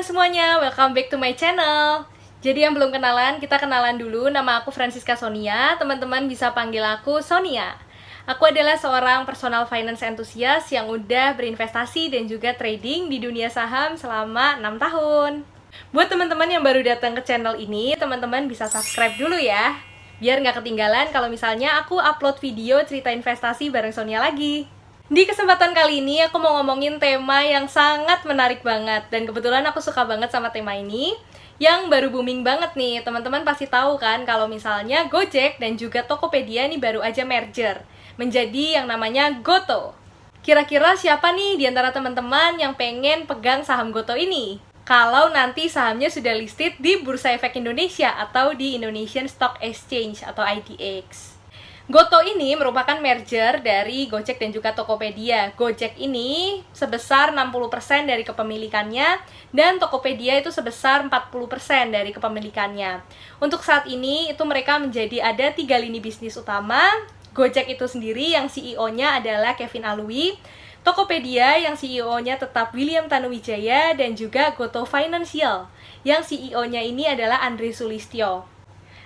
teman-teman semuanya, welcome back to my channel. Jadi yang belum kenalan, kita kenalan dulu. Nama aku Francisca Sonia, teman-teman bisa panggil aku Sonia. Aku adalah seorang personal finance enthusiast yang udah berinvestasi dan juga trading di dunia saham selama 6 tahun. Buat teman-teman yang baru datang ke channel ini, teman-teman bisa subscribe dulu ya, biar nggak ketinggalan kalau misalnya aku upload video cerita investasi bareng Sonia lagi. Di kesempatan kali ini aku mau ngomongin tema yang sangat menarik banget. Dan kebetulan aku suka banget sama tema ini, yang baru booming banget nih. Teman-teman pasti tahu kan kalau misalnya Gojek dan juga Tokopedia ini baru aja merger menjadi yang namanya Goto. Kira-kira siapa nih di antara teman-teman yang pengen pegang saham Goto ini? Kalau nanti sahamnya sudah listed di Bursa Efek Indonesia atau di Indonesian Stock Exchange atau IDX. Goto ini merupakan merger dari Gojek dan juga Tokopedia. Gojek ini sebesar 60% dari kepemilikannya dan Tokopedia itu sebesar 40% dari kepemilikannya. Untuk saat ini itu mereka menjadi ada 3 lini bisnis utama. Gojek itu sendiri yang CEO-nya adalah Kevin Alwi, Tokopedia yang CEO-nya tetap William Tanuwijaya, dan juga Goto Financial yang CEO-nya ini adalah Andre Sulistyo.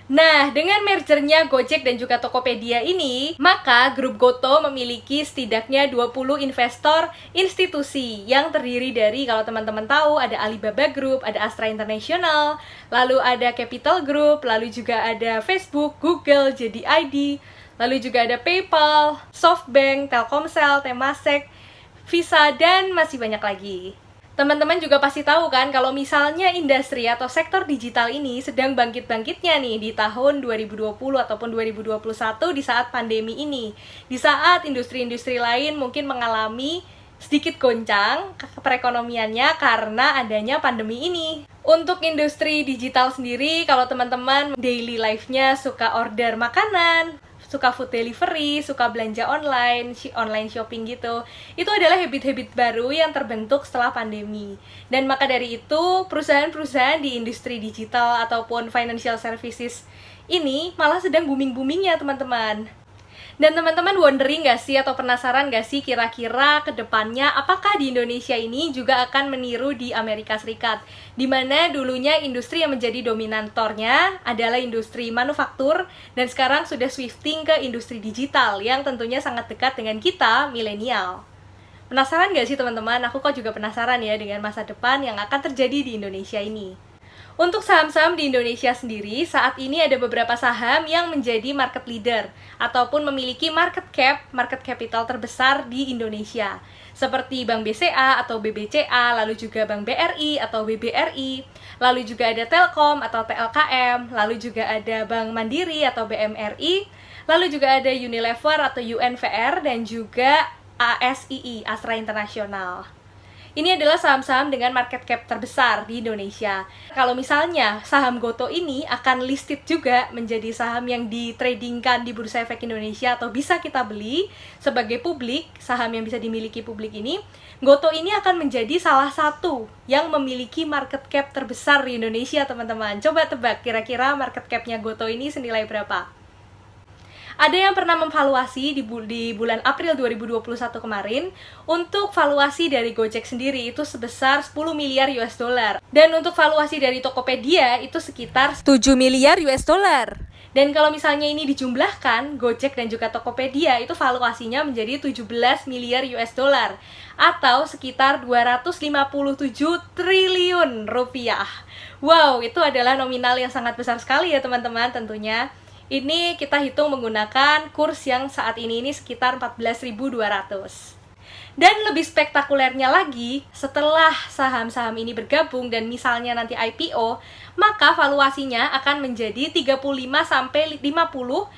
Nah, dengan mergernya Gojek dan juga Tokopedia ini, maka grup Goto memiliki setidaknya 20 investor institusi yang terdiri dari, kalau teman-teman tahu, ada Alibaba Group, ada Astra International, lalu ada Capital Group, lalu juga ada Facebook, Google, JD.ID, lalu juga ada PayPal, SoftBank, Telkomsel, Temasek, Visa, dan masih banyak lagi. Teman-teman juga pasti tahu kan kalau misalnya industri atau sektor digital ini sedang bangkit-bangkitnya nih di tahun 2020 ataupun 2021 di saat pandemi ini. Di saat industri-industri lain mungkin mengalami sedikit goncang perekonomiannya karena adanya pandemi ini. Untuk industri digital sendiri, kalau teman-teman daily life-nya suka order makanan, suka food delivery, suka belanja online shopping gitu, itu adalah habit-habit baru yang terbentuk setelah pandemi. Dan maka dari itu, perusahaan-perusahaan di industri digital ataupun financial services ini malah sedang booming-boomingnya teman-teman. Dan teman-teman wondering gak sih atau penasaran gak sih kira-kira ke depannya apakah di Indonesia ini juga akan meniru di Amerika Serikat, dimana dulunya industri yang menjadi dominatornya adalah industri manufaktur dan sekarang sudah shifting ke industri digital yang tentunya sangat dekat dengan kita milenial. Penasaran gak sih teman-teman? Aku kok juga penasaran ya dengan masa depan yang akan terjadi di Indonesia ini. Untuk saham-saham di Indonesia sendiri, saat ini ada beberapa saham yang menjadi market leader ataupun memiliki market capital terbesar di Indonesia, seperti Bank BCA atau BBCA, lalu juga Bank BRI atau BBRI, lalu juga ada Telkom atau TLKM, lalu juga ada Bank Mandiri atau BMRI, lalu juga ada Unilever atau UNVR, dan juga ASII, Astra International. Ini adalah saham-saham dengan market cap terbesar di Indonesia. Kalau misalnya saham Goto ini akan listed juga menjadi saham yang ditradingkan di Bursa Efek Indonesia atau bisa kita beli sebagai publik, saham yang bisa dimiliki publik ini, Goto ini akan menjadi salah satu yang memiliki market cap terbesar di Indonesia, teman-teman. Coba tebak kira-kira market cap-nya Goto ini senilai berapa? Ada yang pernah memvaluasi di bulan April 2021 kemarin, untuk valuasi dari Gojek sendiri itu sebesar 10 miliar US dollar. Dan untuk valuasi dari Tokopedia itu sekitar 7 miliar US dollar. Dan kalau misalnya ini dijumlahkan, Gojek dan juga Tokopedia itu valuasinya menjadi 17 miliar US dollar atau sekitar 257 triliun rupiah. Wow, itu adalah nominal yang sangat besar sekali ya teman-teman tentunya. Ini kita hitung menggunakan kurs yang saat ini sekitar 14.200. Dan lebih spektakulernya lagi, setelah saham-saham ini bergabung dan misalnya nanti IPO, maka valuasinya akan menjadi 35 sampai 50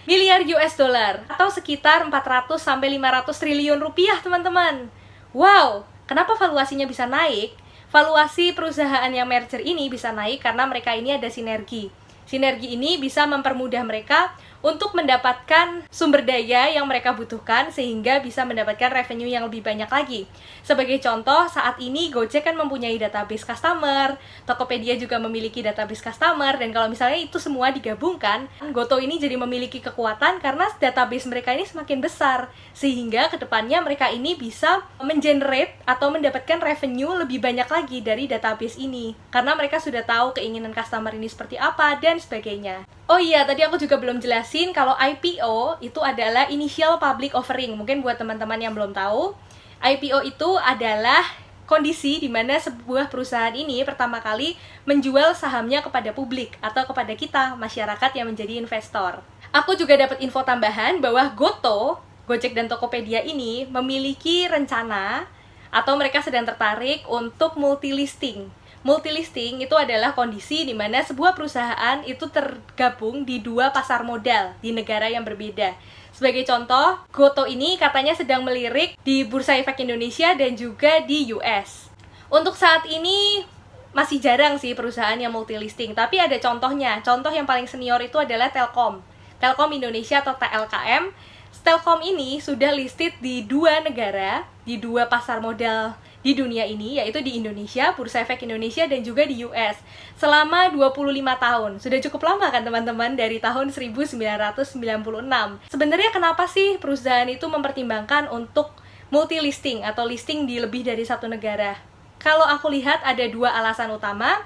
miliar US dollar atau sekitar 400 sampai 500 triliun rupiah, teman-teman. Wow, kenapa valuasinya bisa naik? Valuasi perusahaan yang merger ini bisa naik karena mereka ini ada sinergi. Sinergi ini bisa mempermudah mereka untuk mendapatkan sumber daya yang mereka butuhkan sehingga bisa mendapatkan revenue yang lebih banyak lagi. Sebagai contoh, saat ini Gojek kan mempunyai database customer, Tokopedia juga memiliki database customer, dan kalau misalnya itu semua digabungkan, Goto ini jadi memiliki kekuatan karena database mereka ini semakin besar, sehingga kedepannya mereka ini bisa mengenerate atau mendapatkan revenue lebih banyak lagi dari database ini, karena mereka sudah tahu keinginan customer ini seperti apa, dan sebagainya. Oh iya, tadi aku juga belum jelasin kalau IPO itu adalah Initial Public Offering. Mungkin buat teman-teman yang belum tahu, IPO itu adalah kondisi di mana sebuah perusahaan ini pertama kali menjual sahamnya kepada publik atau kepada kita, masyarakat yang menjadi investor. Aku juga dapat info tambahan bahwa Goto, Gojek dan Tokopedia ini memiliki rencana atau mereka sedang tertarik untuk multilisting. Multilisting itu adalah kondisi di mana sebuah perusahaan itu tergabung di dua pasar modal di negara yang berbeda. Sebagai contoh, Goto ini katanya sedang melirik di Bursa Efek Indonesia dan juga di US. Untuk saat ini masih jarang sih perusahaan yang multilisting, tapi ada contohnya. Contoh yang paling senior itu adalah Telkom. Telkom Indonesia atau TLKM. Telkom ini sudah listed di dua negara, di dua pasar modal di dunia ini, yaitu di Indonesia, Bursa Efek Indonesia, dan juga di US selama 25 tahun. Sudah cukup lama kan teman-teman, dari tahun 1996. Sebenarnya kenapa sih perusahaan itu mempertimbangkan untuk multilisting atau listing di lebih dari satu negara? Kalau aku lihat ada dua alasan utama.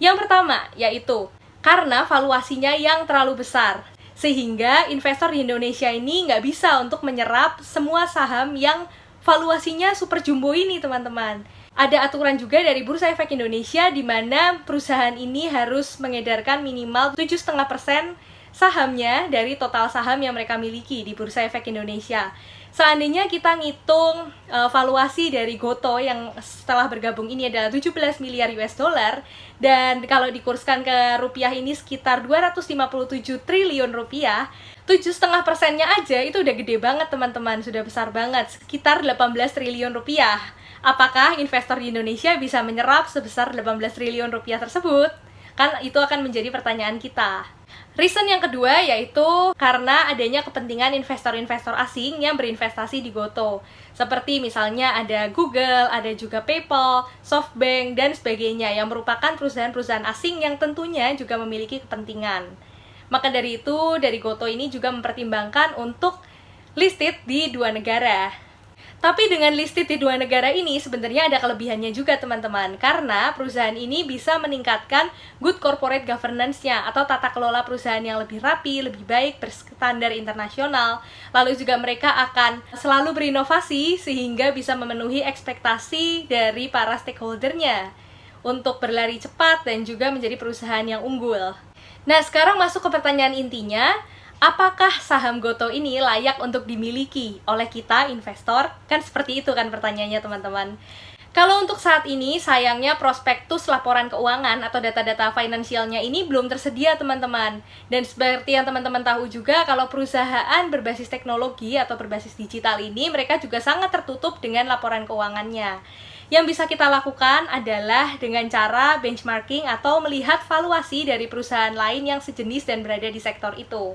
Yang pertama, yaitu karena valuasinya yang terlalu besar, sehingga investor di Indonesia ini nggak bisa untuk menyerap semua saham yang valuasinya super jumbo ini, teman-teman. Ada aturan juga dari Bursa Efek Indonesia di mana perusahaan ini harus mengedarkan minimal 7,5% sahamnya dari total saham yang mereka miliki di Bursa Efek Indonesia. Seandainya kita ngitung valuasi dari Goto yang setelah bergabung ini adalah 17 miliar US dollar, dan kalau dikurskan ke rupiah ini sekitar 257 triliun rupiah, 7,5%-nya aja itu udah gede banget teman-teman, sudah besar banget, sekitar 18 triliun rupiah. Apakah investor di Indonesia bisa menyerap sebesar 18 triliun rupiah tersebut? Kan itu akan menjadi pertanyaan kita. Reason yang kedua yaitu karena adanya kepentingan investor-investor asing yang berinvestasi di Goto. Seperti misalnya ada Google, ada juga PayPal, SoftBank, dan sebagainya yang merupakan perusahaan-perusahaan asing yang tentunya juga memiliki kepentingan. Maka dari itu, dari Goto ini juga mempertimbangkan untuk listed di dua negara. Tapi dengan listed di dua negara ini sebenarnya ada kelebihannya juga teman-teman, karena perusahaan ini bisa meningkatkan good corporate governance-nya atau tata kelola perusahaan yang lebih rapi, lebih baik, berstandar internasional. Lalu juga mereka akan selalu berinovasi sehingga bisa memenuhi ekspektasi dari para stakeholder-nya untuk berlari cepat dan juga menjadi perusahaan yang unggul. Nah, sekarang masuk ke pertanyaan intinya. Apakah saham Goto ini layak untuk dimiliki oleh kita, investor? Kan seperti itu kan pertanyaannya teman-teman. Kalau untuk saat ini, sayangnya prospektus laporan keuangan atau data-data finansialnya ini belum tersedia teman-teman. Dan seperti yang teman-teman tahu juga, kalau perusahaan berbasis teknologi atau berbasis digital ini, mereka juga sangat tertutup dengan laporan keuangannya. Yang bisa kita lakukan adalah dengan cara benchmarking atau melihat valuasi dari perusahaan lain yang sejenis dan berada di sektor itu.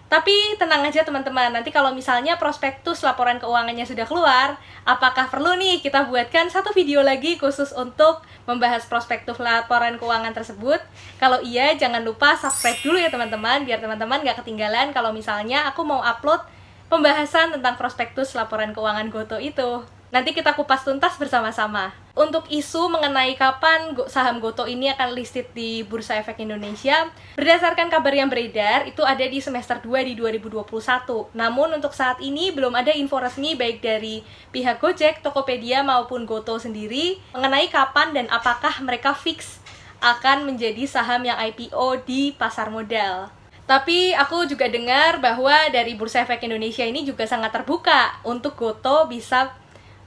Tapi tenang aja teman-teman, nanti kalau misalnya prospektus laporan keuangannya sudah keluar, apakah perlu nih kita buatkan satu video lagi khusus untuk membahas prospektus laporan keuangan tersebut? Kalau iya, jangan lupa subscribe dulu ya teman-teman, biar teman-teman gak ketinggalan kalau misalnya aku mau upload pembahasan tentang prospektus laporan keuangan Goto itu. Nanti kita kupas tuntas bersama-sama. Untuk isu mengenai kapan saham Goto ini akan listed di Bursa Efek Indonesia, berdasarkan kabar yang beredar, itu ada di semester 2 di 2021. Namun untuk saat ini belum ada info resmi baik dari pihak Gojek, Tokopedia maupun Goto sendiri mengenai kapan dan apakah mereka fix akan menjadi saham yang IPO di pasar modal. Tapi aku juga dengar bahwa dari Bursa Efek Indonesia ini juga sangat terbuka untuk Goto bisa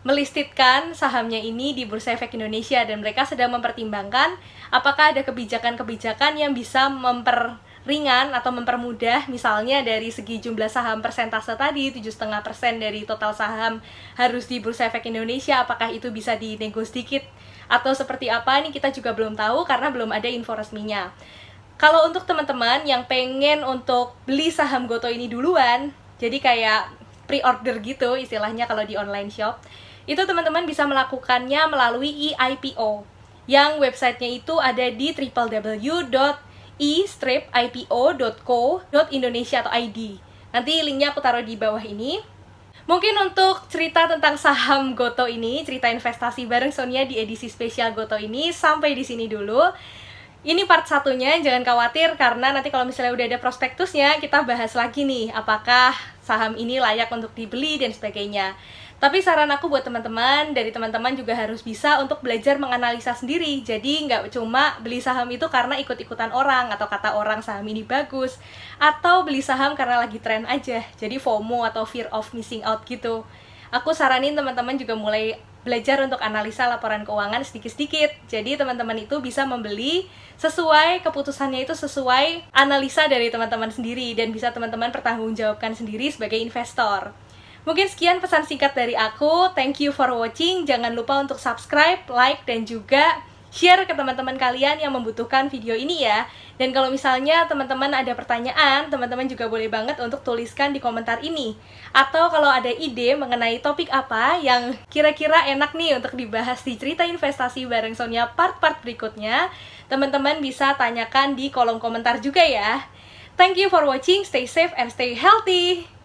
melistitkan sahamnya ini di Bursa Efek Indonesia, dan mereka sedang mempertimbangkan apakah ada kebijakan-kebijakan yang bisa memperringan atau mempermudah, misalnya dari segi jumlah saham persentase tadi, 7,5% dari total saham harus di Bursa Efek Indonesia, apakah itu bisa dinego sedikit atau seperti apa, ini kita juga belum tahu karena belum ada info resminya. Kalau untuk teman-teman yang pengen untuk beli saham Gotoh ini duluan, jadi kayak pre-order gitu istilahnya kalau di online shop, itu teman-teman bisa melakukannya melalui eIPO, yang websitenya itu ada di www.e-ipo.co.indonesia atau ID. Nanti linknya aku taruh di bawah ini. Mungkin untuk cerita tentang saham Gotoh ini, cerita investasi bareng Sonia di edisi spesial Gotoh ini, sampai di sini dulu. Ini part satunya, jangan khawatir karena nanti kalau misalnya udah ada prospektusnya, kita bahas lagi nih, apakah saham ini layak untuk dibeli dan sebagainya. Tapi saran aku buat teman-teman, dari teman-teman juga harus bisa untuk belajar menganalisa sendiri. Jadi nggak cuma beli saham itu karena ikut-ikutan orang, atau kata orang saham ini bagus, atau beli saham karena lagi tren aja. Jadi FOMO atau fear of missing out gitu. Aku saranin teman-teman juga mulai belajar untuk analisa laporan keuangan sedikit-sedikit. Jadi teman-teman itu bisa membeli sesuai keputusannya itu sesuai analisa dari teman-teman sendiri, dan bisa teman-teman pertanggungjawabkan sendiri sebagai investor. Mungkin sekian pesan singkat dari aku. Thank you for watching. Jangan lupa untuk subscribe, like, dan juga share ke teman-teman kalian yang membutuhkan video ini ya. Dan kalau misalnya teman-teman ada pertanyaan, teman-teman juga boleh banget untuk tuliskan di komentar ini. Atau kalau ada ide mengenai topik apa yang kira-kira enak nih untuk dibahas di cerita investasi bareng Sonia part-part berikutnya, teman-teman bisa tanyakan di kolom komentar juga ya. Thank you for watching. Stay safe and stay healthy.